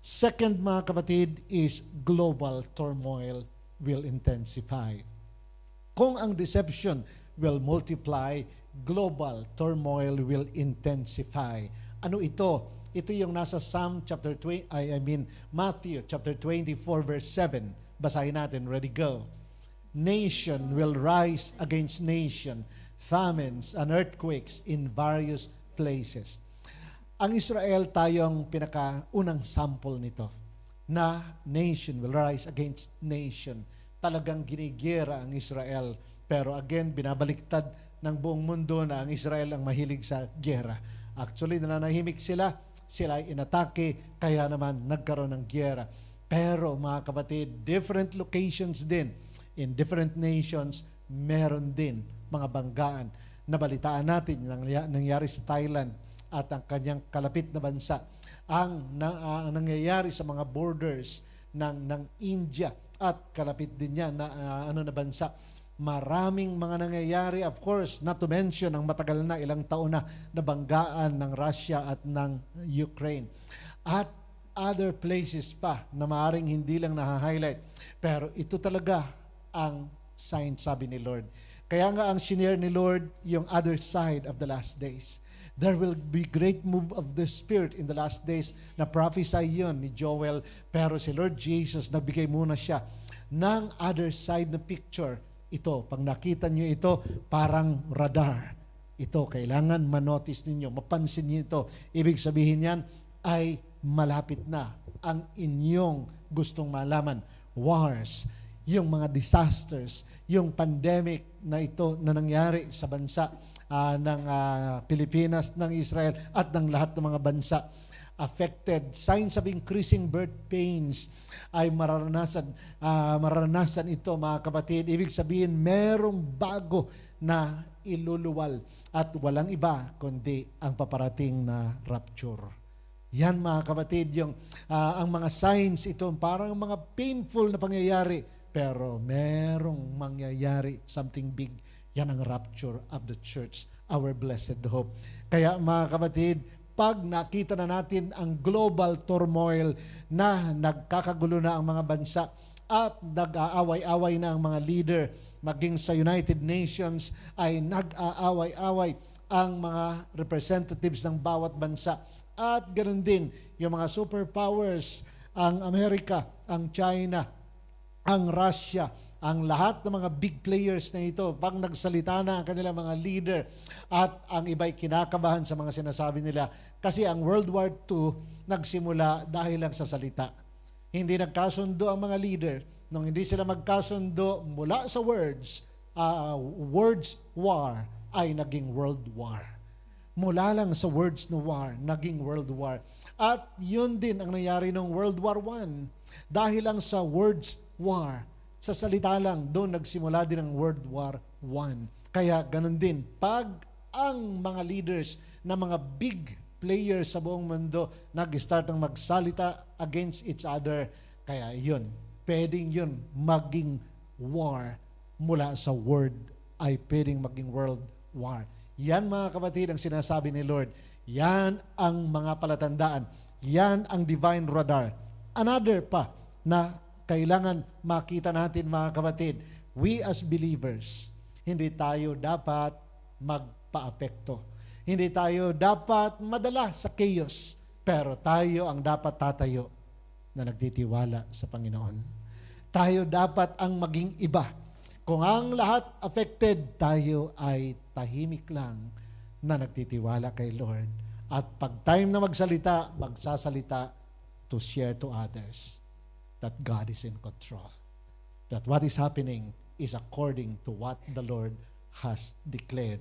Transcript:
Second, mga kapatid, is global turmoil will intensify. Kung ang deception will multiply, global turmoil will intensify. Ano ito? Ito yung nasa Psalm chapter 20, Matthew chapter 24 verse 7. Basahin natin. Ready, go. Nation will rise against nation, famines and earthquakes in various places. Ang Israel tayong pinakaunang sample nito, na nation will rise against nation. Talagang ginigera ang Israel. Pero again, binabaliktad ng buong mundo na ang Israel ang mahilig sa gera. Actually, nananahimik sila ay inatake, kaya naman nagkaroon ng gera. Pero mga kapatid, different locations din, in different nations, meron din mga banggaan. Nabalitaan natin yung nangyari sa Thailand at ang kanyang kalapit na bansa. Ang nangyayari sa mga borders ng India at kalapit din niya na bansa. Maraming mga nangyayari, of course, not to mention ang matagal na ilang taon na banggaan ng Russia at ng Ukraine. At other places pa na maaaring hindi lang na-highlight. Pero ito talaga ang sign, sabi ni Lord. Kaya nga ang shinare ni Lord yung other side of the last days. There will be great move of the Spirit in the last days. Na prophesy yun ni Joel. Pero si Lord Jesus, nagbigay muna siya ng other side na picture. Ito, pag nakita nyo ito, parang radar. Ito, kailangan manotice ninyo, mapansin nyo ito. Ibig sabihin yan ay malapit na ang inyong gustong malaman. Wars, yung mga disasters, yung pandemic na ito na nangyari sa bansa ng Pilipinas, ng Israel, at ng lahat ng mga bansa affected. Signs of increasing birth pains ay mararanasan ito, mga kapatid. Ibig sabihin, merong bago na iluluwal at walang iba kundi ang paparating na rapture. Yan, mga kapatid, yung ang mga signs ito, parang mga painful na pangyayari, pero merong mangyayari, something big. Yan ang rapture of the church, our blessed hope. Kaya mga kapatid, pag nakita na natin ang global turmoil na nagkakagulo na ang mga bansa at nag-aaway-away na ang mga leader, maging sa United Nations ay nag-aaway-away ang mga representatives ng bawat bansa. At ganoon din yung mga superpowers, ang Amerika, ang China, ang Russia, ang lahat ng mga big players na ito, pag nagsalita na ang kanilang mga leader at ang iba'y kinakabahan sa mga sinasabi nila. Kasi ang World War II nagsimula dahil lang sa salita. Hindi nagkasundo ang mga leader. Nung hindi sila magkasundo mula sa words war ay naging world war. Mula lang sa words na war, naging world war. At yun din ang nangyari ng World War I. Dahil lang sa words war, sa salita lang, doon nagsimula din ang World War I. Kaya ganun din, pag ang mga leaders na mga big players sa buong mundo nag-start ng magsalita against each other, kaya yun, pwedeng yun maging war mula sa word ay pwedeng maging world war. Yan, mga kapatid, ang sinasabi ni Lord. Yan ang mga palatandaan. Yan ang divine radar. Another pa na kailangan makita natin, mga kapatid, we as believers, hindi tayo dapat magpa-apekto. Hindi tayo dapat madala sa chaos, pero tayo ang dapat tatayo na nagtitiwala sa Panginoon. Tayo dapat ang maging iba. Kung ang lahat affected, tayo ay tahimik lang na nagtitiwala kay Lord. At pag time na magsasalita to share to others that God is in control. That what is happening is according to what the Lord has declared.